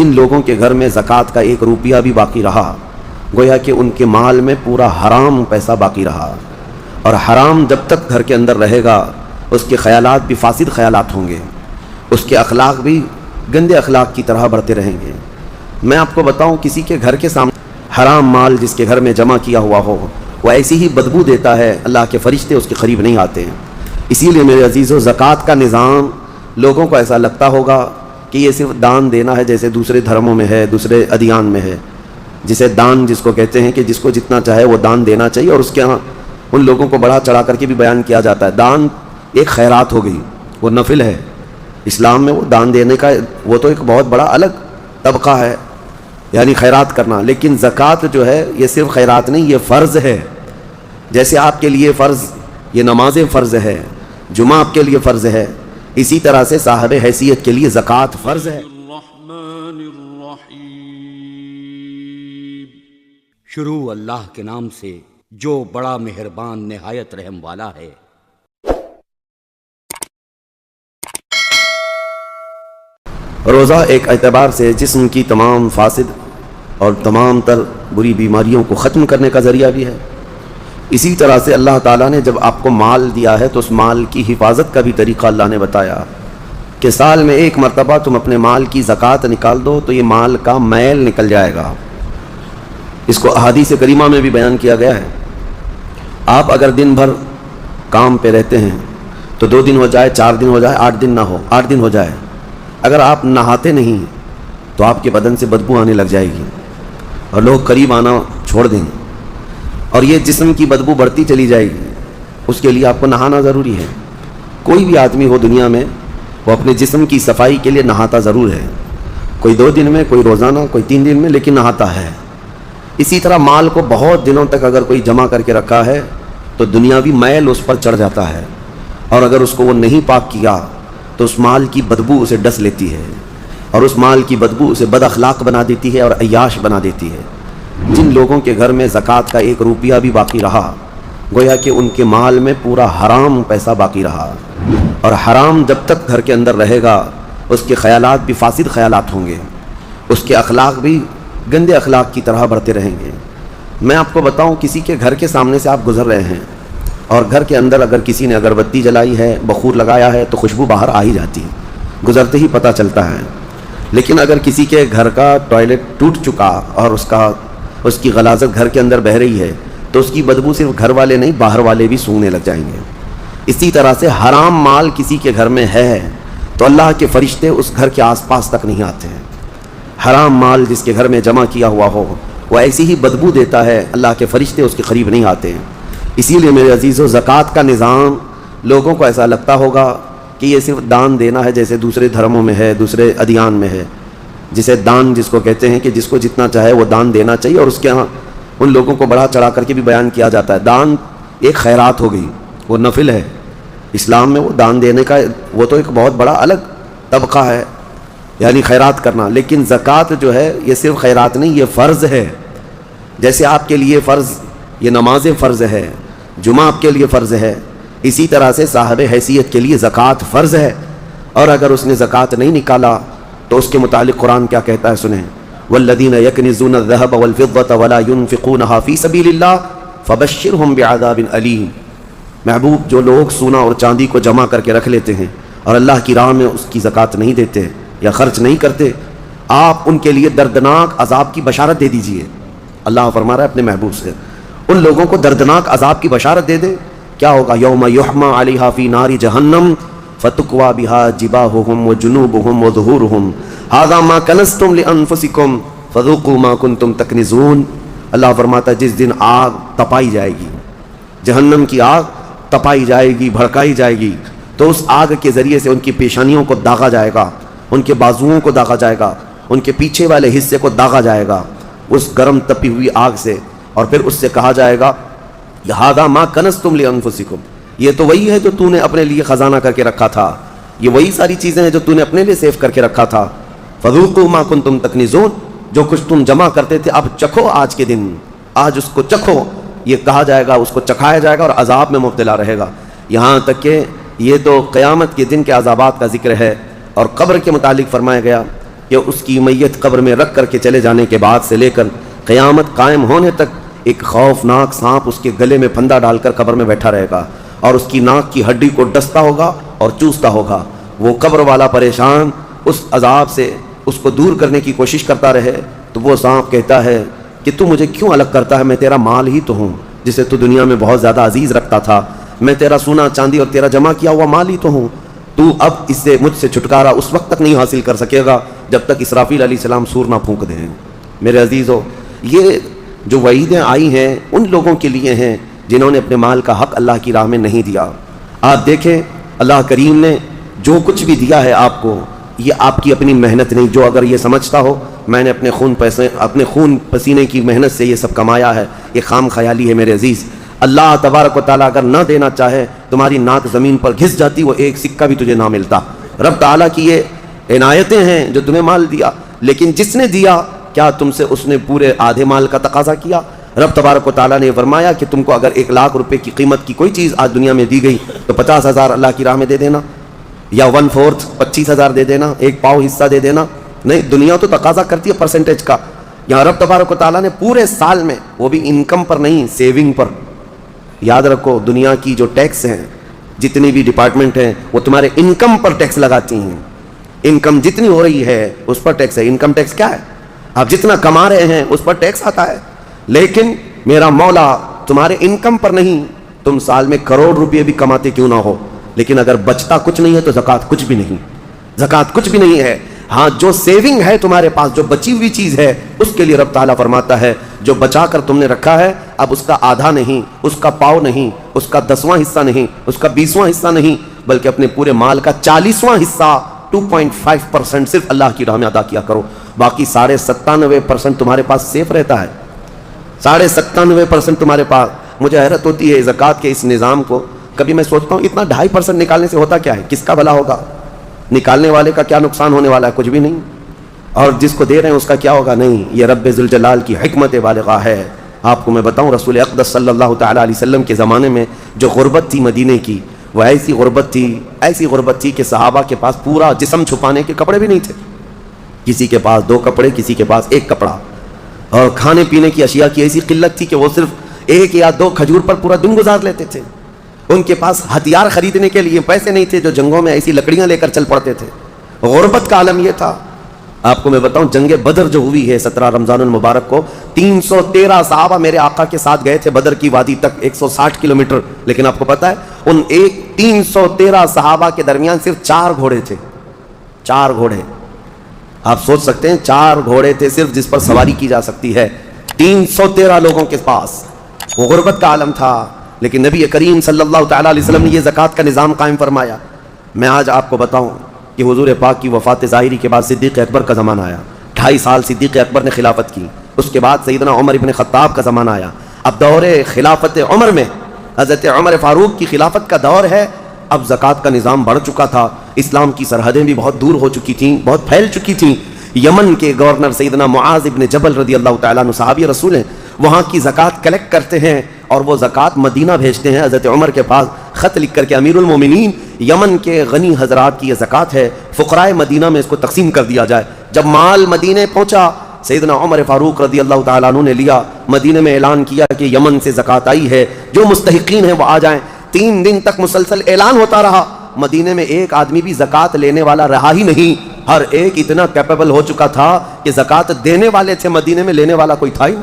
جن لوگوں کے گھر میں زکوٰۃ کا 1 روپیہ بھی باقی رہا، گویا کہ ان کے مال میں پورا حرام پیسہ باقی رہا، اور حرام جب تک گھر کے اندر رہے گا اس کے خیالات بھی فاسد خیالات ہوں گے، اس کے اخلاق بھی گندے اخلاق کی طرح بڑھتے رہیں گے۔ میں آپ کو بتاؤں، کسی کے گھر کے سامنے حرام مال جس کے گھر میں جمع کیا ہوا ہو، وہ ایسی ہی بدبو دیتا ہے، اللہ کے فرشتے اس کے قریب نہیں آتے ہیں۔ اسی لیے میرے عزیزو، زکوٰۃ کا نظام لوگوں کو ایسا لگتا ہوگا کہ یہ صرف دان دینا ہے، جیسے دوسرے دھرموں میں ہے، دوسرے ادیان میں ہے، جسے دان جس کو کہتے ہیں کہ جس کو جتنا چاہے وہ دان دینا چاہیے، اور اس کے ہاں ان لوگوں کو بڑھا چڑھا کر کے بھی بیان کیا جاتا ہے۔ دان ایک خیرات ہو گئی، وہ نفل ہے اسلام میں، وہ دان دینے کا وہ تو ایک بہت بڑا الگ طبقہ ہے، یعنی خیرات کرنا۔ لیکن زکوٰۃ جو ہے یہ صرف خیرات نہیں، یہ فرض ہے۔ جیسے آپ کے لیے فرض یہ نماز فرض ہے، جمعہ آپ کے لیے فرض ہے، اسی طرح سے صاحب حیثیت کے لیے زکوٰۃ فرض ہے۔ شروع اللہ کے نام سے جو بڑا مہربان نہایت رحم والا ہے۔ روزہ ایک اعتبار سے جسم کی تمام فاسد اور تمام تر بری بیماریوں کو ختم کرنے کا ذریعہ بھی ہے۔ اسی طرح سے اللہ تعالیٰ نے جب آپ کو مال دیا ہے تو اس مال کی حفاظت کا بھی طریقہ اللہ نے بتایا کہ سال میں 1 مرتبہ تم اپنے مال کی زکوٰۃ نکال دو تو یہ مال کا میل نکل جائے گا۔ اس کو احادیث کریمہ میں بھی بیان کیا گیا ہے۔ آپ اگر دن بھر کام پہ رہتے ہیں تو 2 دن ہو جائے، 4 دن ہو جائے، 8 دن نہ ہو، 8 دن ہو جائے، اگر آپ نہاتے نہیں تو آپ کے بدن سے بدبو آنے لگ جائے گی اور لوگ قریب آنا چھوڑ دیں، اور یہ جسم کی بدبو بڑھتی چلی جائے گی۔ اس کے لیے آپ کو نہانا ضروری ہے۔ کوئی بھی آدمی ہو دنیا میں، وہ اپنے جسم کی صفائی کے لیے نہاتا ضرور ہے، کوئی 2 دن میں، کوئی روزانہ، کوئی 3 دن میں، لیکن نہاتا ہے۔ اسی طرح مال کو بہت دنوں تک اگر کوئی جمع کر کے رکھا ہے تو دنیاوی میل اس پر چڑھ جاتا ہے، اور اگر اس کو وہ نہیں پاک کیا تو اس مال کی بدبو اسے ڈس لیتی ہے، اور اس مال کی بدبو اسے بد اخلاق بنا دیتی ہے اور عیاش بنا دیتی ہے۔ جن لوگوں کے گھر میں زکوٰۃ کا 1 روپیہ بھی باقی رہا، گویا کہ ان کے مال میں پورا حرام پیسہ باقی رہا، اور حرام جب تک گھر کے اندر رہے گا اس کے خیالات بھی فاسد خیالات ہوں گے، اس کے اخلاق بھی گندے اخلاق کی طرح بڑھتے رہیں گے۔ میں آپ کو بتاؤں، کسی کے گھر کے سامنے سے آپ گزر رہے ہیں اور گھر کے اندر اگر کسی نے اگربتی جلائی ہے، بخور لگایا ہے، تو خوشبو باہر آ ہی جاتی ہے، گزرتے ہی پتہ چلتا ہے۔ لیکن اگر کسی کے گھر کا ٹوائلٹ ٹوٹ چکا اور اس کی غلاظت گھر کے اندر بہہ رہی ہے تو اس کی بدبو صرف گھر والے نہیں، باہر والے بھی سونگنے لگ جائیں گے۔ اسی طرح سے حرام مال کسی کے گھر میں ہے تو اللہ کے فرشتے اس گھر کے آس پاس تک نہیں آتے ہیں۔ حرام مال جس کے گھر میں جمع کیا ہوا ہو، وہ ایسی ہی بدبو دیتا ہے، اللہ کے فرشتے اس کے قریب نہیں آتے ہیں۔ اسی لیے میرے عزیزو، زکوٰۃ کا نظام لوگوں کو ایسا لگتا ہوگا کہ یہ صرف دان دینا ہے، جیسے دوسرے دھرموں میں ہے، دوسرے ادیان میں ہے، جسے دان جس کو کہتے ہیں کہ جس کو جتنا چاہے وہ دان دینا چاہیے، اور اس کے ہاں ان لوگوں کو بڑھا چڑھا کر کے بھی بیان کیا جاتا ہے۔ دان ایک خیرات ہو گئی، وہ نفل ہے اسلام میں، وہ دان دینے کا وہ تو ایک بہت بڑا الگ طبقہ ہے، یعنی خیرات کرنا۔ لیکن زکوٰۃ جو ہے یہ صرف خیرات نہیں، یہ فرض ہے۔ جیسے آپ کے لیے فرض یہ نماز فرض ہے، جمعہ آپ کے لیے فرض ہے، اسی طرح سے صاحب حیثیت کے لیے زکوٰۃ فرض ہے، اور اگر اس نے زکوٰۃ نہیں نکالا تو اس کے متعلق قرآن کیا کہتا ہے سنیں۔ والذین یکنزون الذهب والفضة ولا ينفقونها في سبيل الله فبشرهم بعذاب علیم۔ محبوب، جو لوگ سونا اور چاندی کو جمع کر کے رکھ لیتے ہیں اور اللہ کی راہ میں اس کی زکوٰۃ نہیں دیتے یا خرچ نہیں کرتے، آپ ان کے لیے دردناک عذاب کی بشارت دے دیجئے۔ اللہ فرما رہا ہے اپنے محبوب سے، ان لوگوں کو دردناک عذاب کی بشارت دے دے۔ کیا ہوگا؟ یوم یحمى علیہا فی نار جہنم فتکوی بہا جباہہم وجنوبہم وظہورہم ھذا ما کنزتم لانفسکم فذوقوا ما کنتم تکنزون۔ اللہ فرماتا ہے جس دن آگ تپائی جائے گی، جہنم کی آگ تپائی جائے گی، بھڑکائی جائے گی، تو اس آگ کے ذریعے سے ان کی پیشانیوں کو داغا جائے گا، ان کے بازوؤں کو داغا جائے گا، ان کے پیچھے والے حصے کو داغا جائے گا اس گرم تپی ہوئی آگ سے، اور پھر اس سے کہا جائے گا ھذا ما کنزتم لانفسکم، یہ تو وہی ہے جو تو نے اپنے لیے خزانہ کر کے رکھا تھا، یہ وہی ساری چیزیں ہیں جو تو نے اپنے لیے سیو کر کے رکھا تھا۔ فذوقوا ما کنتم تکنزون، جو کچھ تم جمع کرتے تھے اب چکھو، آج کے دن آج اس کو چکھو، یہ کہا جائے گا، اس کو چکھایا جائے گا اور عذاب میں مبتلا رہے گا۔ یہاں تک کہ یہ تو قیامت کے دن کے عذابات کا ذکر ہے، اور قبر کے متعلق فرمایا گیا کہ اس کی میت قبر میں رکھ کر کے چلے جانے کے بعد سے لے کر قیامت قائم ہونے تک ایک خوفناک سانپ اس کے گلے میں پھندا ڈال کر قبر میں بیٹھا رہے گا اور اس کی ناک کی ہڈی کو ڈستا ہوگا اور چوستا ہوگا. وہ قبر والا پریشان اس عذاب سے اس کو دور کرنے کی کوشش کرتا رہے تو وہ سانپ کہتا ہے کہ تو مجھے کیوں الگ کرتا ہے؟ میں تیرا مال ہی تو ہوں جسے تو دنیا میں بہت زیادہ عزیز رکھتا تھا. میں تیرا سونا چاندی اور تیرا جمع کیا ہوا مال ہی تو ہوں. تو اب اس سے مجھ سے چھٹکارا اس وقت تک نہیں حاصل کر سکے گا جب تک اسرافیل علیہ السلام سور نہ پھونک دیں. میرے عزیزو، یہ جو وعیدیں آئی ہیں ان لوگوں کے لیے ہیں جنہوں نے اپنے مال کا حق اللہ کی راہ میں نہیں دیا. آپ دیکھیں اللہ کریم نے جو کچھ بھی دیا ہے آپ کو، یہ آپ کی اپنی محنت نہیں. جو اگر یہ سمجھتا ہو میں نے اپنے خون پسینے کی محنت سے یہ سب کمایا ہے، یہ خام خیالی ہے میرے عزیز. اللہ تبارک و تعالیٰ اگر نہ دینا چاہے تمہاری ناک زمین پر گھس جاتی، وہ ایک سکہ بھی تجھے نہ ملتا. رب تعالیٰ کی یہ عنایتیں ہیں جو تمہیں مال دیا، لیکن جس نے دیا کیا تم سے اس نے پورے آدھے مال کا تقاضا کیا؟ رب تبارک و تعالیٰ نے فرمایا کہ تم کو اگر 1,00,000 روپے کی قیمت کی کوئی چیز آج دنیا میں دی گئی تو 50,000 اللہ کی راہ میں دے دینا، یا 1/4 25,000 دے دینا، 1 پاؤ حصہ دے دینا. نہیں، دنیا تو تقاضا کرتی ہے پرسنٹیج کا. یہاں رب تبارک و تعالیٰ نے پورے سال میں، وہ بھی انکم پر نہیں، سیونگ پر. یاد رکھو دنیا کی جو ٹیکس ہیں، جتنی بھی ڈپارٹمنٹ ہیں، وہ تمہارے انکم پر ٹیکس لگاتی ہیں. انکم جتنی ہو رہی ہے اس پر ٹیکس ہے. انکم ٹیکس کیا ہے؟ آپ جتنا کما رہے ہیں اس پر ٹیکس آتا ہے. لیکن میرا مولا تمہارے انکم پر نہیں. تم سال میں کروڑ روپے بھی کماتے کیوں نہ ہو، لیکن اگر بچتا کچھ نہیں ہے تو زکوٰۃ کچھ بھی نہیں. زکوٰۃ کچھ بھی نہیں ہے. ہاں، جو سیونگ ہے تمہارے پاس، جو بچی ہوئی چیز ہے، اس کے لیے رب تعالیٰ فرماتا ہے جو بچا کر تم نے رکھا ہے، اب اس کا آدھا نہیں، اس کا پاؤ نہیں، اس کا 10واں حصہ نہیں، اس کا 20واں حصہ نہیں، بلکہ اپنے پورے مال کا 40واں حصہ 2.5% صرف اللہ کی راہ میں ادا کیا کرو. باقی 97.5% تمہارے پاس سیف رہتا ہے. 97.5% تمہارے پاس. مجھے حیرت ہوتی ہے زکوٰۃ کے اس نظام کو. کبھی میں سوچتا ہوں اتنا 2.5% نکالنے سے ہوتا کیا ہے؟ کس کا بھلا ہوگا؟ نکالنے والے کا کیا نقصان ہونے والا ہے؟ کچھ بھی نہیں. اور جس کو دے رہے ہیں اس کا کیا ہوگا؟ نہیں. یہ رب ذوالجلال کی حکمت بالغہ ہے. آپ کو میں بتاؤں، رسول اقدس صلی اللہ تعالیٰ علیہ وسلم کے زمانے میں جو غربت تھی مدینے کی، وہ ایسی غربت تھی کہ صحابہ کے پاس پورا جسم چھپانے کے کپڑے بھی نہیں تھے. کسی کے پاس 2 کپڑے، کسی کے پاس 1 کپڑا. اور کھانے پینے کی اشیاء کی ایسی قلت تھی کہ وہ صرف 1 یا 2 کھجور پر پورا دن گزار لیتے تھے. ان کے پاس ہتھیار خریدنے کے لیے پیسے نہیں تھے، جو جنگوں میں ایسی لکڑیاں لے کر چل پڑتے تھے. غربت کا عالم یہ تھا. آپ کو میں بتاؤں، جنگ بدر جو ہوئی ہے 17 رمضان المبارک کو، 313 صحابہ میرے آقا کے ساتھ گئے تھے بدر کی وادی تک، 160 کلومیٹر. لیکن آپ کو پتا ہے ان 313 صحابہ کے درمیان صرف 4 گھوڑے تھے. 4 گھوڑے. آپ سوچ سکتے ہیں 4 گھوڑے تھے صرف جس پر سواری کی جا سکتی ہے 313 لوگوں کے پاس. وہ غربت کا عالم تھا. لیکن نبی کریم صلی اللہ تعالیٰ علیہ وسلم نے یہ زکوٰۃ کا نظام قائم فرمایا. میں آج آپ کو بتاؤں کہ حضور پاک کی وفات ظاہری کے بعد صدیق اکبر کا زمانہ آیا. 2.5 سال صدیق اکبر نے خلافت کی. اس کے بعد سیدنا عمر ابن خطاب کا زمانہ آیا. اب دور خلافت عمر میں حضرت عمر فاروق کی خلافت کا دور ہے. اب زکوٰۃ کا نظام بڑھ چکا تھا. اسلام کی سرحدیں بھی بہت دور ہو چکی تھیں، بہت پھیل چکی تھیں. یمن کے گورنر سیدنا معاذ ابن جبل رضی اللہ تعالیٰ عنہ، صحابی رسول ہیں، وہاں کی زکوٰۃ کلیکٹ کرتے ہیں اور وہ زکوٰۃ مدینہ بھیجتے ہیں حضرت عمر کے پاس خط لکھ کر کے، امیر المومنین یمن کے غنی حضرات کی یہ زکوٰۃ ہے، فقرائے مدینہ میں اس کو تقسیم کر دیا جائے. جب مال مدینے پہنچا، سیدنا عمر فاروق رضی اللہ تعالیٰ عنہ نے لیا، مدینے میں اعلان کیا کہ یمن سے زکوٰۃ آئی ہے، جو مستحقین ہیں وہ آ جائیں. 3 دن تک مسلسل اعلان ہوتا رہا. مدینے میں ایک آدمی بھی زکوٰۃ لینے والا رہا ہی نہیں. ہر ایک اتنا کیپیبل ہو چکا تھا کہ زکوٰۃ دینے والے تھے، مدینے میں لینے والا کوئی تھا ہی.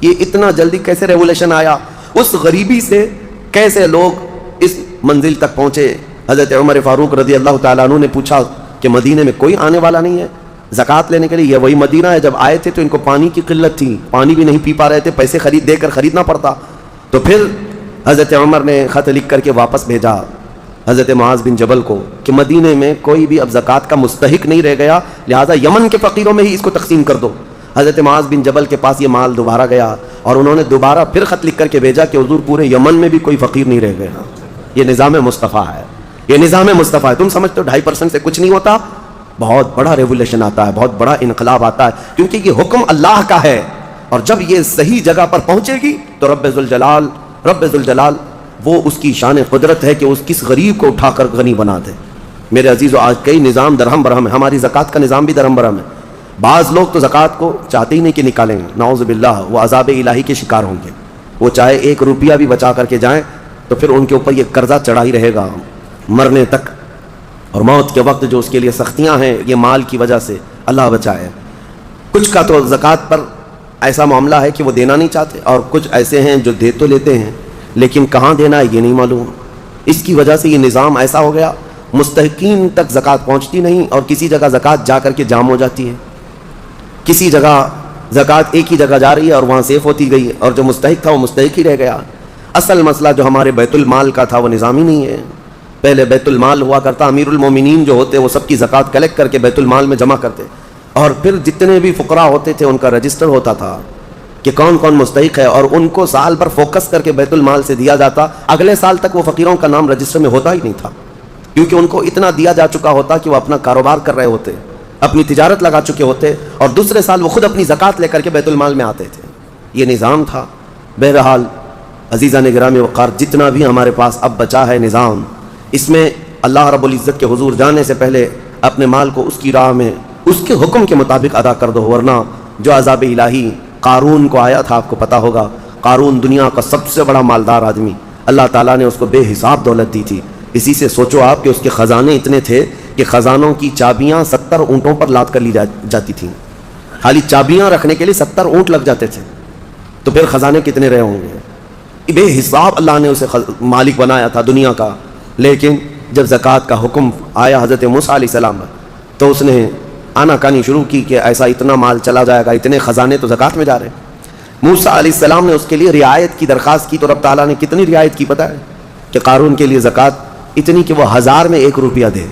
یہ اتنا جلدی کیسے ریولیوشن آیا؟ اس غریبی سے کیسے لوگ اس منزل تک پہنچے؟ حضرت عمر فاروق رضی اللہ تعالیٰ عنہ نے پوچھا کہ مدینے میں کوئی آنے والا نہیں ہے زکوٰۃ لینے کے لیے؟ یہ وہی مدینہ ہے جب آئے تھے تو ان کو پانی کی قلت تھی، پانی بھی نہیں پی پا رہے تھے، پیسے دے کر خریدنا پڑتا. تو پھر حضرت عمر نے خط لکھ کر کے واپس بھیجا حضرت معاذ بن جبل کو کہ مدینے میں کوئی بھی اب زکوٰۃ کا مستحق نہیں رہ گیا، لہٰذا یمن کے فقیروں میں ہی اس کو تقسیم کر دو. حضرت معاذ بن جبل کے پاس یہ مال دوبارہ گیا اور انہوں نے دوبارہ پھر خط لکھ کر کے بھیجا کہ حضور پورے یمن میں بھی کوئی فقیر نہیں رہ گیا. یہ نظام مصطفیٰ ہے، یہ نظام مصطفیٰ ہے. تم سمجھتے ہو 2.5% سے کچھ نہیں ہوتا؟ بہت بڑا ریولیوشن آتا ہے، بہت بڑا انقلاب آتا ہے، کیونکہ یہ حکم اللہ کا ہے. اور جب یہ صحیح جگہ پر پہنچے گی تو رب ذوالجلال وہ اس کی شان قدرت ہے کہ اس کس غریب کو اٹھا کر غنی بنا دے. میرے عزیزو آج کئی نظام درہم برہم ہے، ہماری زکوٰۃ کا نظام بھی درہم برہم ہے. بعض لوگ تو زکوٰۃ کو چاہتے ہی نہیں کہ نکالیں گے، نعوذ باللہ وہ عذاب الہی کے شکار ہوں گے. وہ چاہے 1 روپیہ بھی بچا کر کے جائیں تو پھر ان کے اوپر یہ قرضہ چڑھا ہی رہے گا مرنے تک. اور موت کے وقت جو اس کے لیے سختیاں ہیں یہ مال کی وجہ سے، اللہ بچائے. کچھ کا تو زکوٰۃ پر ایسا معاملہ ہے کہ وہ دینا نہیں چاہتے، اور کچھ ایسے ہیں جو دے تو لیتے ہیں لیکن کہاں دینا ہے یہ نہیں معلوم. اس کی وجہ سے یہ نظام ایسا ہو گیا، مستحقین تک زکوٰۃ پہنچتی نہیں، اور کسی جگہ زکوٰۃ جا کر کے جام ہو جاتی ہے. کسی جگہ زکوٰۃ ایک ہی جگہ جا رہی ہے اور وہاں سیف ہوتی گئی، اور جو مستحق تھا وہ مستحق ہی رہ گیا. اصل مسئلہ جو ہمارے بیت المال کا تھا وہ نظام ہی نہیں ہے. پہلے بیت المال ہوا کرتا، امیر المومنین جو ہوتے وہ سب کی زکوٰۃ کلیکٹ کر کے بیت المال میں جمع کرتے، اور پھر جتنے بھی فقراء ہوتے تھے ان کا رجسٹر ہوتا تھا کہ کون کون مستحق ہے، اور ان کو سال بھر فوکس کر کے بیت المال سے دیا جاتا. اگلے سال تک وہ فقیروں کا نام رجسٹر میں ہوتا ہی نہیں تھا، کیونکہ ان کو اتنا دیا جا چکا ہوتا کہ وہ اپنا کاروبار کر رہے ہوتے، اپنی تجارت لگا چکے ہوتے، اور دوسرے سال وہ خود اپنی زکوٰۃ لے کر کے بیت المال میں آتے تھے. یہ نظام تھا. بہرحال عزیزان گرامی وقار، جتنا بھی ہمارے پاس اب بچا ہے نظام، اس میں اللہ رب العزت کے حضور جانے سے پہلے اپنے مال کو اس کی راہ میں اس کے حکم کے مطابق ادا کر دو، ورنہ جو عذاب الہی قارون کو آیا تھا، آپ کو پتا ہوگا قارون دنیا کا سب سے بڑا مالدار آدمی، اللہ تعالیٰ نے اس کو بے حساب دولت دی تھی. اسی سے سوچو آپ کہ اس کے خزانے اتنے تھے کہ خزانوں کی چابیاں 70 اونٹوں پر لاد کر لی جاتی تھیں. خالی چابیاں رکھنے کے لیے 70 اونٹ لگ جاتے تھے، تو پھر خزانے کتنے رہے ہوں گے. بے حساب اللہ نے اسے مالک بنایا تھا دنیا کا. لیکن جب زکوٰۃ کا حکم آیا حضرت موسیٰ علیہ السلام تو اس نے آنا کانی شروع کی کہ ایسا اتنا مال چلا جائے گا، اتنے خزانے تو زکوٰۃ میں جا رہے ہیں. موسیٰ علیہ السلام نے اس کے لیے رعایت کی درخواست کی، تو رب تعالیٰ نے کتنی رعایت کی پتہ ہے؟ کہ قارون کے لیے زکوٰۃ اتنی کہ وہ 1000 میں 1 روپیہ دے.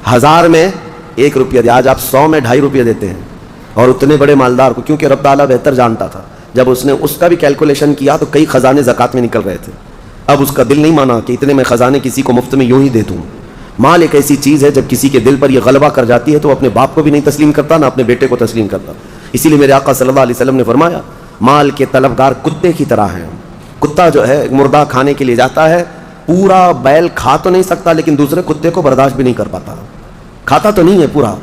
1000 میں 1 روپیہ دے. آج آپ 100 میں 2.5 روپیہ دیتے ہیں، اور اتنے بڑے مالدار کو، کیونکہ رب تعالیٰ بہتر جانتا تھا. جب اس نے اس کا بھی کیلکولیشن کیا تو کئی خزانے زکوٰۃ میں نکل رہے تھے. اب اس کا دل نہیں مانا کہ اتنے میں خزانے کسی کو مفت میں یوں ہی دے دوں. مال ایک ایسی چیز ہے جب کسی کے دل پر یہ غلبہ کر جاتی ہے تو وہ اپنے باپ کو بھی نہیں تسلیم کرتا، نہ اپنے بیٹے کو تسلیم کرتا. اسی لیے میرے آقا صلی اللہ علیہ وسلم نے فرمایا مال کے طلبگار کتے کی طرح ہیں. کتا جو ہے مردہ کھانے کے لیے جاتا ہے، پورا بیل کھا تو نہیں سکتا لیکن دوسرے کتے کو برداشت بھی نہیں کر پاتا. کھاتا تو نہیں ہے پورا،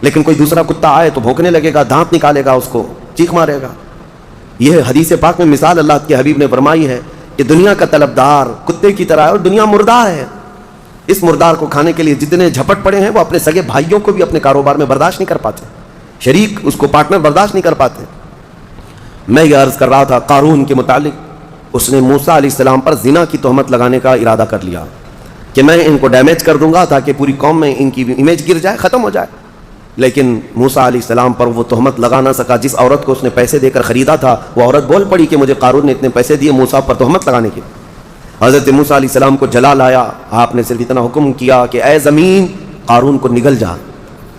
لیکن کوئی دوسرا کتا آئے تو بھونکنے لگے گا، دانت نکالے گا، اس کو چیخ مارے گا. یہ حدیث پاک میں مثال اللہ کے حبیب نے فرمائی ہے کہ دنیا کا طلبدار کتے کی طرح ہے، اور دنیا مردار ہے. اس مردار کو کھانے کے لیے جتنے جھپٹ پڑے ہیں وہ اپنے سگے بھائیوں کو بھی اپنے کاروبار میں برداشت نہیں کر پاتے، شریک اس کو پارٹنر برداشت نہیں کر پاتے. میں یہ عرض کر رہا تھا قارون کے متعلق، اس نے موسیٰ علیہ السلام پر زنا کی تہمت لگانے کا ارادہ کر لیا کہ میں ان کو ڈیمیج کر دوں گا تاکہ پوری قوم میں ان کی امیج گر جائے، ختم ہو جائے. لیکن موسیٰ علیہ السلام پر وہ تہمت لگا نہ سکا. جس عورت کو اس نے پیسے دے کر خریدا تھا وہ عورت بول پڑی کہ مجھے قارون نے اتنے پیسے دیے موسیٰ پر تہمت لگانے کے. حضرت موسیٰ علیہ السلام کو جلا لایا. آپ نے صرف اتنا حکم کیا کہ اے زمین قارون کو نگل جا.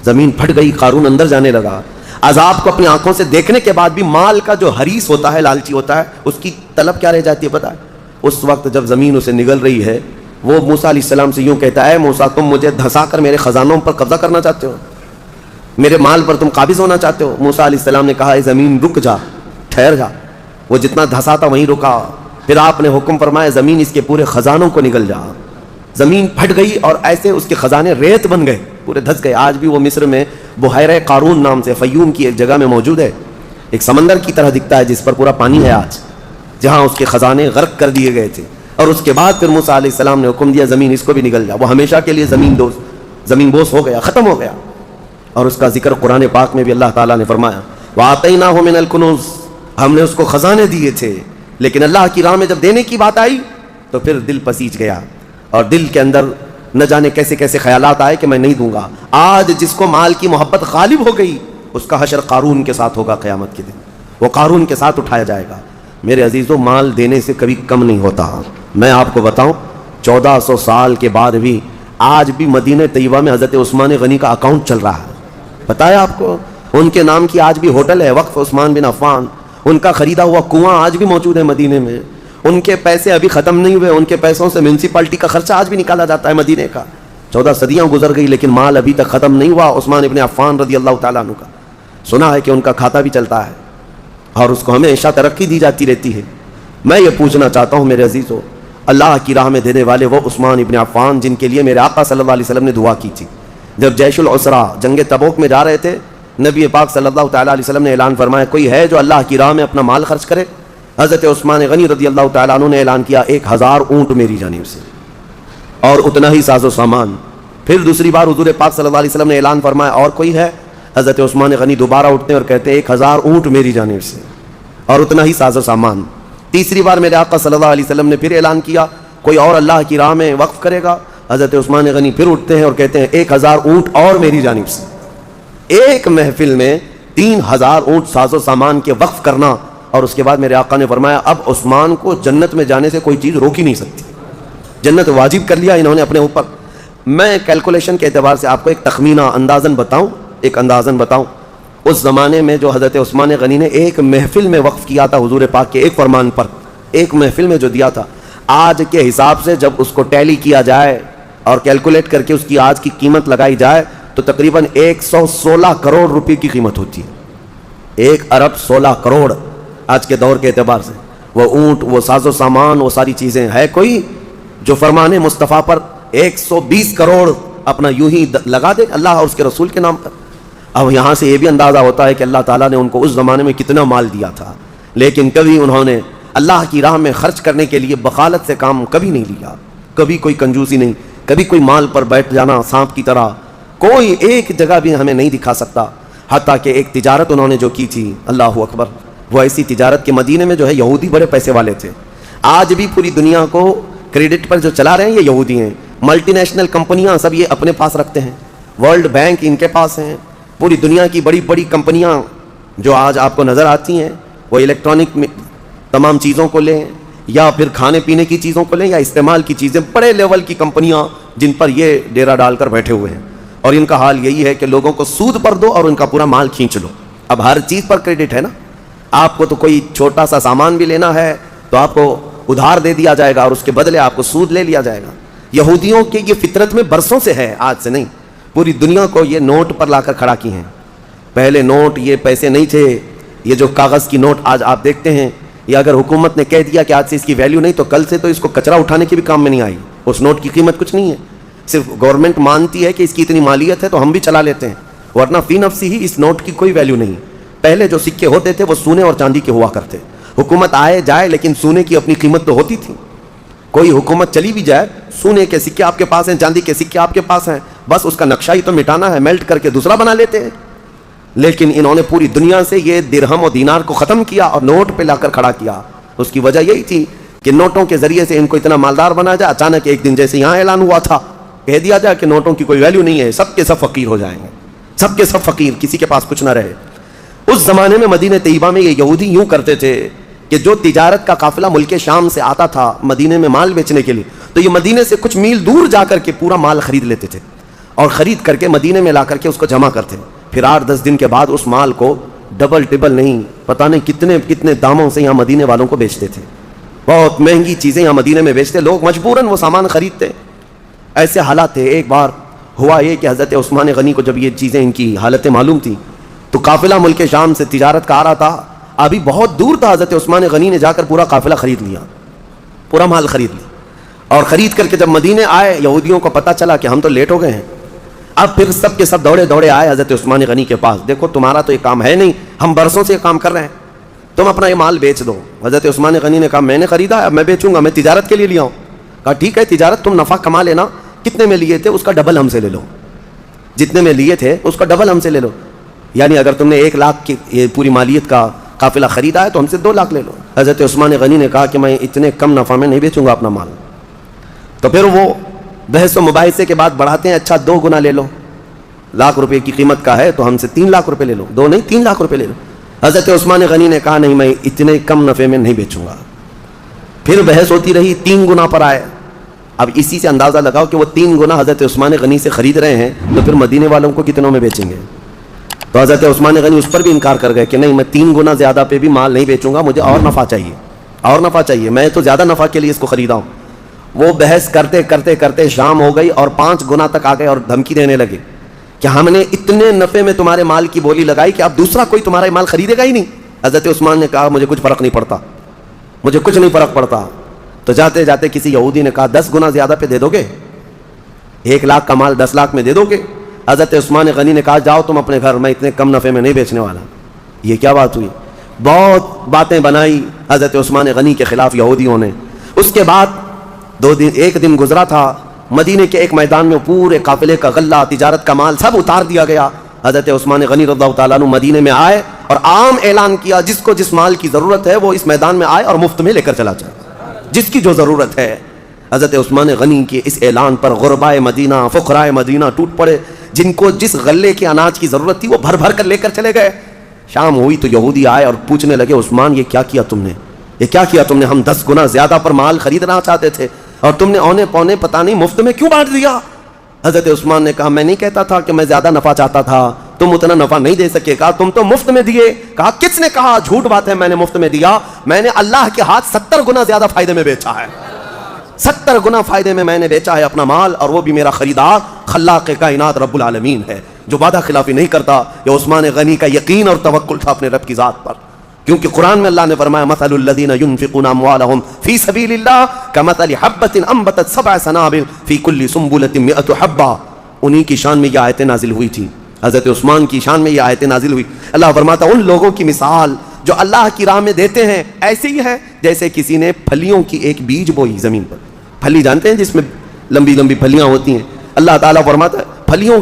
زمین پھٹ گئی، قارون اندر جانے لگا. عذاب کو اپنی آنکھوں سے دیکھنے کے بعد بھی مال کا جو حریص ہوتا ہے، لالچی ہوتا ہے، اس کی طلب کیا رہ جاتی ہے پتہ ہے؟ اس وقت جب زمین اسے نگل رہی ہے وہ موسیٰ علیہ السلام سے یوں کہتا ہے اے موسیٰ تم مجھے دھسا کر میرے خزانوں پر قبضہ کرنا چاہتے ہو، میرے مال پر تم قابض ہونا چاہتے ہو. موسیٰ علیہ السلام نے کہا اے زمین رک جا، ٹھہر جا. وہ جتنا دھسا تھا وہیں رکا. پھر آپ نے حکم فرمایا زمین اس کے پورے خزانوں کو نگل جا. زمین پھٹ گئی اور ایسے اس کے خزانے ریت بن گئے، پورے دھس گئے. آج بھی وہ مصر میں بحیرہ قارون نام سے فیوم کی ایک جگہ میں موجود ہے. ایک سمندر کی طرح دکھتا ہے جس پر پورا پانی ہے آج، جہاں اس کے خزانے غرق کر دیے گئے تھے. اور اس کے بعد پھر موسیٰ علیہ السلام نے حکم دیا زمین اس کو بھی نگل جا. وہ ہمیشہ کے لیے زمین بوس ہو گیا، ختم ہو گیا. اور اس کا ذکر قرآن پاک میں بھی اللہ تعالیٰ نے فرمایا وَآتَيْنَاهُ مِنَ الْكُنُوزِ، ہم نے اس کو خزانے دیے تھے. لیکن اللہ کی راہ میں جب دینے کی بات آئی تو پھر دل پسیج گیا، اور دل کے اندر نہ جانے کیسے کیسے خیالات آئے کہ میں نہیں دوں گا. آج جس کو مال کی محبت غالب ہو گئی اس کا حشر قارون کے ساتھ ہوگا قیامت کے دن. وہ قارون کے ساتھ اٹھایا جائے گا. میرے عزیزو مال دینے سے کبھی کم نہیں ہوتا. میں آپ کو بتاؤں 1400 سال کے بعد بھی آج بھی مدینہ طیبہ میں حضرت عثمان غنی کا اکاؤنٹ چل رہا ہے. پتہ ہے آپ کو ان کے نام کی آج بھی ہوٹل ہے وقف عثمان بن عفان. ان کا خریدا ہوا کنواں آج بھی موجود ہے مدینے میں. ان کے پیسے ابھی ختم نہیں ہوئے، ان کے پیسوں سے میونسپلٹی کا خرچہ آج بھی نکالا جاتا ہے مدینے کا. 14 صدیاں گزر گئی لیکن مال ابھی تک ختم نہیں ہوا. عثمان ابن عفان رضی اللہ تعالیٰ عنہ کا سنا ہے کہ ان کا کھاتا بھی چلتا ہے اور اس کو ہمیشہ ترقی دی جاتی رہتی ہے. میں یہ پوچھنا چاہتا ہوں میرے عزیزو، اللہ کی راہ میں دینے والے وہ عثمان ابن عفان جن کے لیے میرے آقا صلی اللہ علیہ وسلم نے دعا کی تھی. جب جیش العسرہ جنگ تبوک میں جا رہے تھے، نبی پاک صلی اللہ تعالیٰ علیہ وسلم نے اعلان فرمایا کوئی ہے جو اللہ کی راہ میں اپنا مال خرچ کرے؟ حضرت عثمان غنی رضی اللہ تعالیٰ عنہ نے اعلان کیا 1000 اونٹ میری جانب سے اور اتنا ہی ساز و سامان. پھر دوسری بار حضور پاک صلی اللہ علیہ وسلم نے اعلان فرمایا اور کوئی ہے؟ حضرت عثمان غنی دوبارہ اٹھتے ہیں اور کہتے ہیں 1000 اونٹ میری جانب سے اور اتنا ہی ساز و سامان. تیسری بار میرے آقا صلی اللہ علیہ وسلم نے پھر اعلان کیا کوئی اور اللہ کی راہ میں وقف کرے گا؟ حضرت عثمان غنی پھر اٹھتے ہیں اور کہتے ہیں 1000 اونٹ اور میری جانب سے. ایک محفل میں 3000 اونٹ ساز و سامان کے وقف کرنا. اور اس کے بعد میرے آقا نے فرمایا اب عثمان کو جنت میں جانے سے کوئی چیز روک ہی نہیں سکتی، جنت واجب کر لیا انہوں نے اپنے اوپر. میں کیلکولیشن کے اعتبار سے آپ کو ایک تخمینہ اندازاً بتاؤں اس زمانے میں جو حضرت عثمان غنی نے ایک محفل میں وقف کیا تھا حضور پاک کے ایک فرمان پر، ایک محفل میں جو دیا تھا، آج کے حساب سے جب اس کو ٹیلی کیا جائے اور کیلکولیٹ کر کے اس کی آج کی قیمت لگائی جائے تو تقریباً 116 کروڑ روپے کی قیمت ہوتی ہے. 1 ارب 16 کروڑ آج کے دور کے اعتبار سے. وہ اونٹ، وہ ساز و سامان، وہ ساری چیزیں. ہے کوئی جو فرمان مصطفیٰ پر 120 کروڑ اپنا یوں ہی لگا دے اللہ اور اس کے رسول کے نام پر؟ اب یہاں سے یہ بھی اندازہ ہوتا ہے کہ اللہ تعالیٰ نے ان کو اس زمانے میں کتنا مال دیا تھا، لیکن کبھی انہوں نے اللہ کی راہ میں خرچ کرنے کے لیے بخالت سے کام کبھی نہیں لیا، کبھی کوئی کنجوسی نہیں، کبھی کوئی مال پر بیٹھ جانا سانپ کی طرح کوئی ایک جگہ بھی ہمیں نہیں دکھا سکتا. حتیٰ کہ ایک تجارت انہوں نے جو کی تھی، اللہ اکبر، وہ ایسی تجارت کے مدینے میں جو ہے یہودی بڑے پیسے والے تھے. آج بھی پوری دنیا کو کریڈٹ پر جو چلا رہے ہیں یہ یہودی ہیں. ملٹی نیشنل کمپنیاں سب یہ اپنے پاس رکھتے ہیں، ورلڈ بینک ان کے پاس ہیں. پوری دنیا کی بڑی بڑی کمپنیاں جو آج آپ کو نظر آتی ہیں، وہ الیکٹرانک تمام چیزوں کو لیں یا پھر کھانے پینے کی چیزوں کو لیں یا استعمال کی چیزیں، بڑے لیول کی کمپنیاں جن پر یہ ڈیرا ڈال کر بیٹھے ہوئے ہیں. اور ان کا حال یہی ہے کہ لوگوں کو سود پر دو اور ان کا پورا مال کھینچ لو. اب ہر چیز پر کریڈٹ ہے نا. آپ کو تو کوئی چھوٹا سا سامان بھی لینا ہے تو آپ کو ادھار دے دیا جائے گا اور اس کے بدلے آپ کو سود لے لیا جائے گا. یہودیوں کی یہ فطرت میں برسوں سے ہے، آج سے نہیں. پوری دنیا کو یہ نوٹ پر لا کر کھڑا کی ہیں. پہلے نوٹ یہ پیسے نہیں تھے، یہ جو کاغذ کی نوٹ آج آپ دیکھتے ہیں، یہ اگر حکومت نے کہہ دیا کہ آج سے اس کی ویلیو نہیں تو کل سے تو اس کو کچرا اٹھانے کے بھی کام میں نہیں آئی. اس نوٹ کی قیمت کچھ نہیں ہے، صرف گورنمنٹ مانتی ہے کہ اس کی اتنی مالیت ہے تو ہم بھی چلا لیتے ہیں، ورنہ فی نفسی ہی اس نوٹ کی کوئی ویلیو نہیں. پہلے جو سکے ہوتے تھے وہ سونے اور چاندی کے ہوا کرتے. حکومت آئے جائے لیکن سونے کی اپنی قیمت تو ہوتی تھی. کوئی حکومت چلی بھی جائے، سونے کے سکے آپ کے پاس ہیں، چاندی کے سکے آپ کے پاس ہیں، بس اس کا نقشہ ہی تو مٹانا ہے، میلٹ کر کے دوسرا بنا لیتے ہیں. لیکن انہوں نے پوری دنیا سے یہ درہم اور دینار کو ختم کیا اور نوٹ پہ لا کر کھڑا کیا. اس کی وجہ یہی تھی کہ نوٹوں کے ذریعے سے ان کو اتنا مالدار بنا جائے. اچانک ایک دن جیسے یہاں اعلان ہوا تھا، کہہ دیا جائے کہ نوٹوں کی کوئی ویلیو نہیں ہے، سب کے سب فقیر ہو جائیں گے، سب کے سب فقیر، کسی کے پاس کچھ نہ رہے. اس زمانے میں مدینہ طیبہ میں یہ یہودی یوں کرتے تھے کہ جو تجارت کا قافلہ ملک شام سے آتا تھا مدینے میں مال بیچنے کے لیے، تو یہ مدینے سے کچھ میل دور جا کر کے پورا مال خرید لیتے تھے اور خرید کر کے مدینے میں لا کر کے اس کو جمع کرتے. پھر 8-10 دن کے بعد اس مال کو ڈبل ٹبل نہیں، پتہ نہیں کتنے کتنے داموں سے یہاں مدینے والوں کو بیچتے تھے. بہت مہنگی چیزیں یہاں مدینے میں بیچتے، لوگ مجبوراً وہ سامان خریدتے. ایسے حالات تھے. ایک بار ہوا یہ کہ حضرت عثمان غنی کو جب یہ چیزیں ان کی حالتیں معلوم تھی تو قافلہ ملک شام سے تجارت کا آ رہا تھا. ابھی بہت دور تھا، حضرت عثمان غنی نے جا کر پورا قافلہ خرید لیا، پورا مال خرید لیا. اور خرید کر کے جب مدینے آئے، یہودیوں کو پتہ چلا کہ ہم تو لیٹ ہو گئے ہیں. اب پھر سب کے سب دوڑے دوڑے آئے حضرت عثمان غنی کے پاس. دیکھو تمہارا تو یہ کام ہے نہیں، ہم برسوں سے یہ کام کر رہے ہیں، تم اپنا یہ مال بیچ دو. حضرت عثمان غنی نے کہا میں نے خریدا، اب میں بیچوں گا، میں تجارت کے لیے لیا ہوں. کہا ٹھیک ہے، تجارت تم نفع کما لینا، کتنے میں لیے تھے اس کا ڈبل ہم سے لے لو، جتنے میں لیے تھے اس کا ڈبل ہم سے لے لو. یعنی اگر تم نے 1 لاکھ کی یہ پوری مالیت کا قافلہ خریدا ہے تو ہم سے 2 لاکھ لے لو. حضرت عثمان غنی نے کہا کہ میں اتنے کم نفع میں نہیں بیچوں گا اپنا مال. تو پھر وہ بحث و مباحثے کے بعد بڑھاتے ہیں، اچھا 2 گنا لے لو، 1 لاکھ روپے کی قیمت کا ہے تو ہم سے 3 لاکھ روپے لے لو. 2 نہیں 3 لاکھ روپے لے لو. حضرت عثمان غنی نے کہا نہیں، میں اتنے کم نفع میں نہیں بیچوں گا. پھر بحث ہوتی رہی، 3 گنا پر آئے. اب اسی سے اندازہ لگاؤ کہ وہ 3 گنا حضرت عثمان غنی سے خرید رہے ہیں تو پھر مدینے والوں کو کتنوں میں بیچیں گے. تو حضرت عثمان غنی اس پر بھی انکار کر گئے کہ نہیں، میں 3 گنا زیادہ پہ بھی مال نہیں بیچوں گا، مجھے اور نفع چاہیے، اور نفع چاہیے، میں تو زیادہ نفع کے لیے اس کو خریدا ہوں. وہ بحث کرتے کرتے کرتے شام ہو گئی اور 5 گنا تک آ گئے اور دھمکی دینے لگے کہ ہم نے اتنے نفع میں تمہارے مال کی بولی لگائی کہ اب دوسرا کوئی تمہارا مال خریدے گا ہی نہیں. حضرت عثمان نے کہا مجھے کچھ فرق نہیں پڑتا، مجھے کچھ نہیں فرق پڑتا. تو جاتے جاتے کسی یہودی نے کہا 10 گنا زیادہ پہ دے دو گے؟ 1 لاکھ کا مال 10 لاکھ میں دے دو گے؟ حضرت عثمان غنی نے کہا جاؤ تم اپنے گھر، میں اتنے کم نفع میں نہیں بیچنے والا۔ یہ کیا بات ہوئی؟ بہت باتیں بنائی حضرت عثمان غنی کے خلاف یہودیوں نے۔ اس کے بعد 2 دن، 1 دن گزرا تھا، مدینے کے ایک میدان میں پورے قافلے کا غلہ، تجارت کا مال سب اتار دیا گیا۔ حضرت عثمان غنی رضی اللہ تعالیٰ عنہ مدینے میں آئے اور عام اعلان کیا جس کو جس مال کی ضرورت ہے وہ اس میدان میں آئے اور مفت میں لے کر چلا جائے، جس کی جو ضرورت ہے۔ حضرت عثمان غنی کے اس اعلان پر غربائے مدینہ، فقرائے مدینہ ٹوٹ پڑے، جن کو جس غلے کے اناج کی ضرورت تھی وہ بھر بھر کر لے کر چلے گئے۔ شام ہوئی تو یہودی آئے اور پوچھنے لگے عثمان یہ کیا کیا تم نے، یہ کیا کیا تم نے؟ ہم 10 گنا زیادہ پر مال خریدنا چاہتے تھے اور تم نے اونے پونے پتہ نہیں مفت میں کیوں بانٹ دیا؟ حضرت عثمان نے کہا میں نہیں کہتا تھا کہ میں زیادہ نفع چاہتا تھا، تم اتنا نفع نہیں دے سکے، کہا تم تو مفت میں دیے۔ کہا کس نے کہا؟ جھوٹ بات ہے، میں نے مفت میں دیا، میں نے اللہ کے ہاتھ 70 گنا زیادہ فائدے میں بیچا ہے، 70 گنا فائدے میں نے بیچا ہے اپنا مال، اور وہ بھی میرا خریدار خلاق کائنات رب العالمین ہے جو وعدہ خلافی نہیں کرتا۔ یہ عثمان غنی کا یقین اور توکل تھا اپنے رب کی ذات پر، کیونکہ قرآن میں اللہ نے فرمایا مثل الذین ينفقون اموالهم فی سبیل اللہ کمثل حبۃ انبتت 7 سنابل فی کل سنبلۃ 100 حبہ۔ انہی کی شان میں یہ آیتیں نازل ہوئی تھی، حضرت عثمان کی شان میں یہ آیتیں نازل ہوئی۔ اللہ فرماتا ان لوگوں کی مثال جو اللہ کی راہ میں دیتے ہیں ایسی ہی ہے جیسے کسی نے پھلیوں کی ایک بیج بوئی زمین پر۔ پھلی جانتے ہیں جس میں لمبی لمبی پھلیاں ہوتی ہیں، اللہ تعالیٰ فرماتا ہے پھلیوں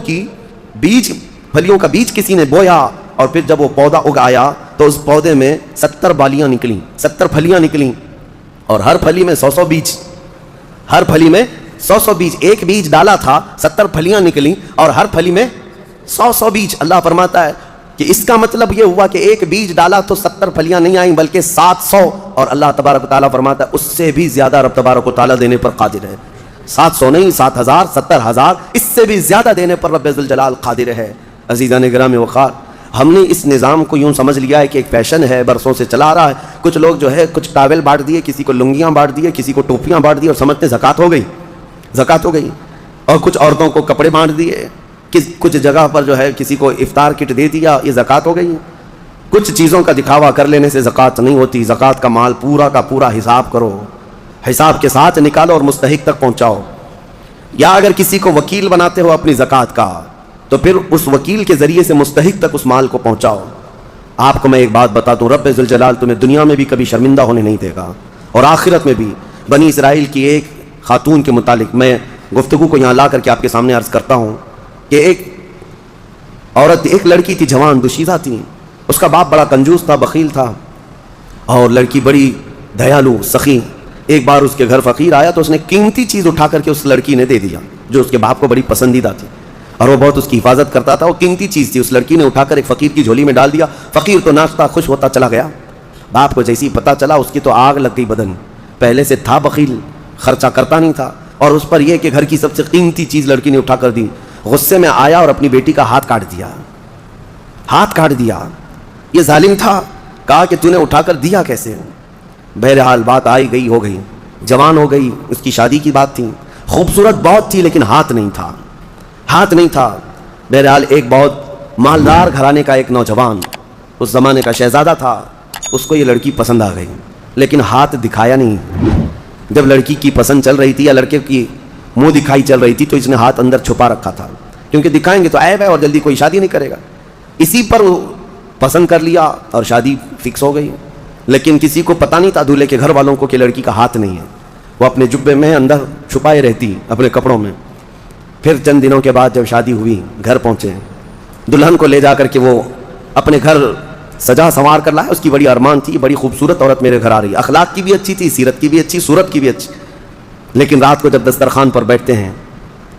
کا بیج کسی نے بویا، اور پھر جب وہ پودا اگ آیا تو اس پودے میں 70 بالیاں نکلیں، 70 پھلیاں نکلیں، اور ہر پھلی میں 100 بیج، ہر پھلی میں 100 بیج۔ ایک بیج ڈالا تھا، 70 پھلیاں نکلیں اور ہر پھلی میں 100 بیج۔ اللہ فرماتا ہے کہ اس کا مطلب یہ ہوا کہ ایک بیج ڈالا تو 70 پھلیاں نہیں آئیں بلکہ 700، اور اللہ تبارک و تعالیٰ فرماتا ہے اس سے بھی زیادہ رب تبارک و تعالیٰ دینے پر قادر ہے۔ 700 نہیں، 7000، 70000، اس سے بھی زیادہ دینے پر رب ذوالجلال قادر ہے۔ عزیزان گرامی وقار، ہم نے اس نظام کو یوں سمجھ لیا ہے کہ ایک فیشن ہے، برسوں سے چلا رہا ہے۔ کچھ لوگ جو ہے کچھ ٹاول بانٹ دیے، کسی کو لنگیاں بانٹ دیے، کسی کو ٹوپیاں بانٹ دی اور سمجھتے زکوٰۃ ہو گئی، زکوٰۃ ہو گئی، اور کچھ عورتوں کو کپڑے بانٹ دیے، کچھ جگہ پر جو ہے کسی کو افطار کٹ دے دیا، یہ زکوٰۃ ہو گئی۔ کچھ چیزوں کا دکھاوا کر لینے سے زکوٰۃ نہیں ہوتی۔ زکوٰۃ کا مال پورا کا پورا حساب کرو، حساب کے ساتھ نکالو اور مستحق تک پہنچاؤ۔ یا اگر کسی کو وکیل بناتے ہو اپنی زکوٰۃ کا تو پھر اس وکیل کے ذریعے سے مستحق تک اس مال کو پہنچاؤ۔ آپ کو میں ایک بات بتا دوں، رب ذوالجلال تمہیں دنیا میں بھی کبھی شرمندہ ہونے نہیں دے گا اور آخرت میں بھی۔ بنی اسرائیل کی ایک خاتون کے متعلق میں گفتگو کو یہاں لا کر کے آپ کے سامنے عرض کرتا ہوں کہ ایک عورت، ایک لڑکی تھی، جوان دوشیزہ تھی، اس کا باپ بڑا کنجوس تھا، بخیل تھا، اور لڑکی بڑی دیالو سخی۔ ایک بار اس کے گھر فقیر آیا تو اس نے قیمتی چیز اٹھا کر کے اس لڑکی نے دے دیا جو اس کے باپ کو بڑی پسندیدہ تھی، اور وہ بہت اس کی حفاظت کرتا تھا۔ وہ قیمتی چیز تھی، اس لڑکی نے اٹھا کر ایک فقیر کی جھولی میں ڈال دیا۔ فقیر تو ناچتا خوش ہوتا چلا گیا۔ باپ کو جیسی پتہ چلا اس کی تو آگ لگ گئی بدن، پہلے سے تھا بخیل، خرچہ کرتا نہیں تھا، اور اس پر یہ کہ گھر کی سب سے قیمتی چیز لڑکی نے اٹھا کر دی۔ غصے میں آیا اور اپنی بیٹی کا ہاتھ کاٹ دیا، ہاتھ کاٹ دیا۔ یہ ظالم تھا، کہا کہ تو نے اٹھا کر دیا کیسے؟ بہرحال بات آئی گئی ہو گئی، جوان ہو گئی، اس کی شادی کی بات تھی، خوبصورت بہت تھی لیکن ہاتھ نہیں تھا، ہاتھ نہیں تھا۔ بہرحال ایک بہت مالدار گھرانے کا ایک نوجوان، اس زمانے کا شہزادہ تھا، اس کو یہ لڑکی پسند آ گئی لیکن ہاتھ دکھایا نہیں۔ جب لڑکی کی پسند چل رہی تھی یا لڑکے کی منہ دکھائی چل رہی تھی تو اس نے ہاتھ اندر چھپا رکھا تھا، کیونکہ دکھائیں گے تو عیب ہے اور جلدی کوئی شادی نہیں کرے گا۔ اسی پر وہ پسند کر لیا اور شادی فکس ہو گئی، لیکن کسی کو پتہ نہیں تھا دولہے کے گھر والوں کو کہ لڑکی کا ہاتھ نہیں ہے۔ وہ اپنے جبے میں اندر چھپائے رہتی اپنے کپڑوں میں۔ پھر چند دنوں کے بعد جب شادی ہوئی، گھر پہنچے، دلہن کو لے جا کر کے وہ اپنے گھر سجا سنوار کر لایا۔ اس کی بڑی ارمان تھی، بڑی خوبصورت عورت میرے گھر آ رہی، اخلاق کی بھی اچھی تھی، سیرت کی بھی اچھی، صورت کی بھی اچھی، لیکن رات کو جب دسترخوان پر بیٹھتے ہیں،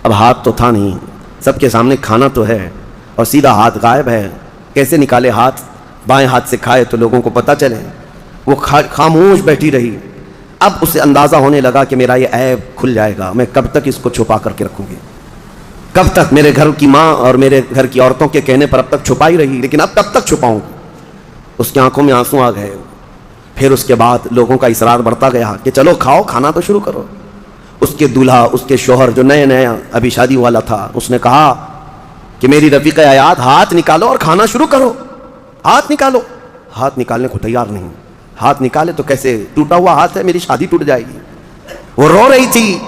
اب ہاتھ تو تھا نہیں، سب کے سامنے کھانا تو ہے اور سیدھا ہاتھ غائب ہے، کیسے نکالے ہاتھ؟ بائیں ہاتھ سے کھائے تو لوگوں کو پتہ چلے۔ وہ خاموش بیٹھی رہی۔ اب اسے اندازہ ہونے لگا کہ میرا یہ عیب کھل جائے گا، میں کب تک اس کو چھپا کر کے رکھوں گی؟ کب تک؟ میرے گھر کی ماں اور میرے گھر کی عورتوں کے کہنے پر اب تک چھپائی رہی، لیکن اب کب تک چھپاؤں؟ اس کی آنکھوں میں آنسو آ گئے۔ پھر اس کے بعد لوگوں کا اصرار بڑھتا گیا کہ چلو کھاؤ، کھانا تو شروع کرو۔ اس کے دولہا، اس کے شوہر جو نئے نئے ابھی شادی والا تھا، اس نے کہا کہ میری رفیق حیات، ہاتھ نکالو اور کھانا شروع کرو، ہاتھ نکالو۔ ہاتھ نکالنے کو تیار نہیں، ہاتھ نکالے تو کیسے؟ ٹوٹا ہوا ہاتھ ہے، میری شادی ٹوٹ جائے گی۔ وہ رو رہی تھی.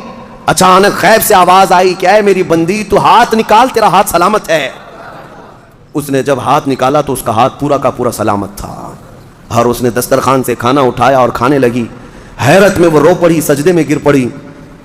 اچانک غیب سے آواز آئی کہ اے میری بندی تو ہاتھ نکال, تیرا ہاتھ سلامت ہے. اس نے جب ہاتھ نکالا تو اس کا ہاتھ پورا کا پورا سلامت تھا, اور اس نے دسترخوان سے کھانا اٹھایا اور کھانے لگی. حیرت میں وہ رو پڑی, سجدے میں گر پڑی.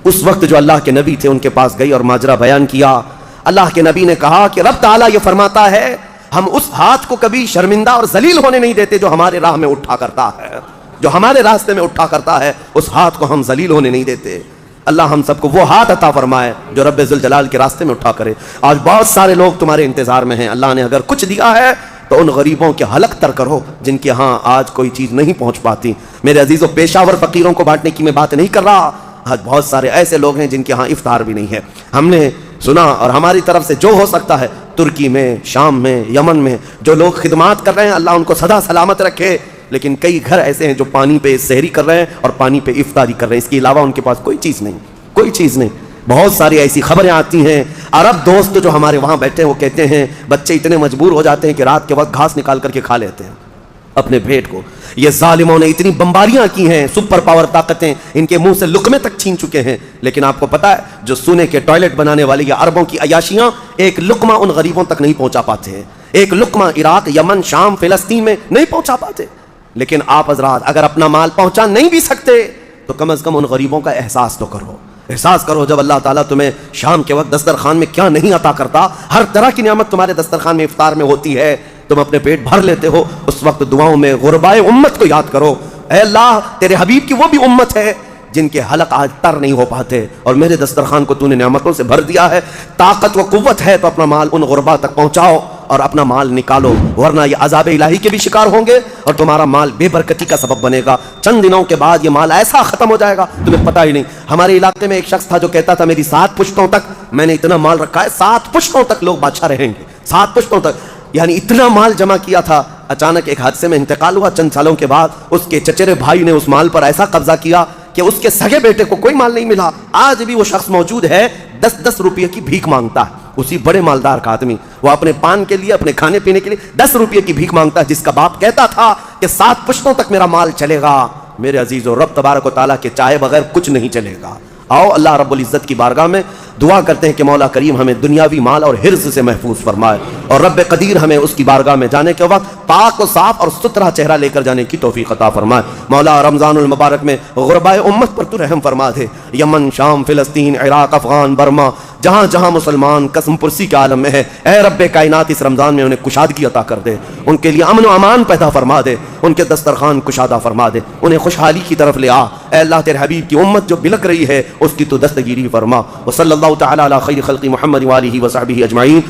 اس وقت جو اللہ کے نبی تھے ان کے پاس گئی اور ماجرا بیان کیا. اللہ کے نبی نے کہا کہ رب تعالیٰ یہ فرماتا ہے ہم اس ہاتھ کو کبھی شرمندہ اور ذلیل ہونے نہیں دیتے جو ہمارے راہ میں اٹھا کرتا ہے, جو ہمارے راستے میں اٹھا کرتا ہے, اس ہاتھ کو ہم ذلیل ہونے نہیں دیتے. اللہ ہم سب کو وہ ہاتھ عطا فرمائے جو رب ذوالجلال کے راستے میں اٹھا کرے. آج بہت سارے لوگ تمہارے انتظار میں ہیں. اللہ نے اگر کچھ دیا ہے تو ان غریبوں کے حلق تر کرو جن کے ہاں آج کوئی چیز نہیں پہنچ پاتی. میرے عزیزوں, پیشہ ور فقیروں کو بانٹنے کی میں بات نہیں کر رہا. آج بہت سارے ایسے لوگ ہیں جن کے ہاں افطار بھی نہیں ہے. ہم نے سنا اور ہماری طرف سے جو ہو سکتا ہے, ترکی میں, شام میں, یمن میں جو لوگ خدمات کر رہے ہیں اللہ ان کو سدا سلامت رکھے. لیکن کئی گھر ایسے ہیں جو پانی پہ سحری کر رہے ہیں اور پانی پہ افطاری کر رہے ہیں, اس کے علاوہ ان کے پاس کوئی چیز نہیں, کوئی چیز نہیں. بہت ساری ایسی خبریں آتی ہیں. عرب دوست جو ہمارے وہاں بیٹھے ہیں وہ کہتے ہیں بچے اتنے مجبور ہو جاتے ہیں کہ رات کے وقت گھاس نکال کر کے کھا لیتے ہیں اپنے پیٹ کو. یہ ظالموں نے اتنی بمباریاں کی ہیں, سپر پاور طاقتیں ان کے منہ سے لقمے تک چھین چکے ہیں. لیکن آپ کو پتا ہے جو سونے کے ٹوائلٹ بنانے والے یا عربوں کی عیاشیاں ایک لقمہ ان غریبوں تک نہیں پہنچا پاتے ہیں. ایک لقمہ عراق, یمن, شام, فلسطین میں نہیں پہنچا پاتے. لیکن آپ حضرات اگر اپنا مال پہنچا نہیں بھی سکتے تو کم از کم ان غریبوں کا احساس تو کرو. احساس کرو جب اللہ تعالیٰ تمہیں شام کے وقت دسترخوان میں کیا نہیں عطا کرتا. ہر طرح کی نعمت تمہارے دسترخوان میں افطار میں ہوتی ہے, تم اپنے پیٹ بھر لیتے ہو. اس وقت دعاؤں میں غربائے امت کو یاد کرو. اے اللہ تیرے حبیب کی وہ بھی امت ہے جن کے حلق آج تر نہیں ہو پاتے, اور میرے دسترخوان کو تو نے نعمتوں سے بھر دیا ہے. طاقت و قوت ہے تو اپنا مال ان غربا تک پہنچاؤ اور اپنا مال نکالو, ورنہ یہ عذاب الہی کے بھی شکار ہوں گے اور تمہارا مال بے برکتی کا سبب بنے گا. چند دنوں کے بعد یہ مال ایسا ختم ہو جائے گا تمہیں پتہ ہی نہیں. ہمارے علاقے میں ایک شخص تھا جو کہتا تھا میری 7 پشتوں تک میں نے اتنا مال رکھا ہے, 7 پشتوں تک لوگ بادشاہ رہیں گے, 7 پشتوں تک, یعنی اتنا مال جمع کیا تھا. اچانک ایک حادثے میں انتقال ہوا. چند سالوں کے بعد اس کے چچیرے بھائی نے اس مال پر ایسا قبضہ کیا کہ اس کے سگے بیٹے کو کوئی مال نہیں ملا. آج بھی وہ شخص موجود ہے, 10-10 روپے کی بھیک مانگتا ہے. اسی بڑے مالدار کا آدمی, وہ اپنے پان کے لیے, اپنے کھانے پینے کے لیے 10 روپے کی بھیک مانگتا ہے, جس کا باپ کہتا تھا کہ 7 پشتوں تک میرا مال چلے گا. میرے عزیزو, رب تبارک و تعالیٰ کے چاہے بغیر کچھ نہیں چلے گا. آؤ اللہ رب العزت کی بارگاہ میں دعا کرتے ہیں کہ مولا کریم ہمیں دنیاوی مال اور حرص سے محفوظ فرمائے, اور رب قدیر ہمیں اس کی بارگاہ میں جانے کے وقت پاک و صاف اور ستھرا چہرہ لے کر جانے کی توفیق عطا فرمائے. مولا رمضان المبارک میں غربائے امت پر تو رحم فرما دے. یمن, شام, فلسطین, عراق, افغان, برما, جہاں جہاں مسلمان قسم پرسی کے عالم میں ہے, اے رب کائنات اس رمضان میں انہیں کشادگی عطا کر دے, ان کے لیے امن و امان پیدا فرما دے, ان کے دسترخوان کشادہ فرما دے, انہیں خوشحالی کی طرف لے آ. اے اللہ تیرے حبیب کی امت جو بلک رہی ہے اس کی تو دستگیری فرما. وصلی اللہ تعالی علی خیر خلق محمد وآلہ وصحبہ اجمعین.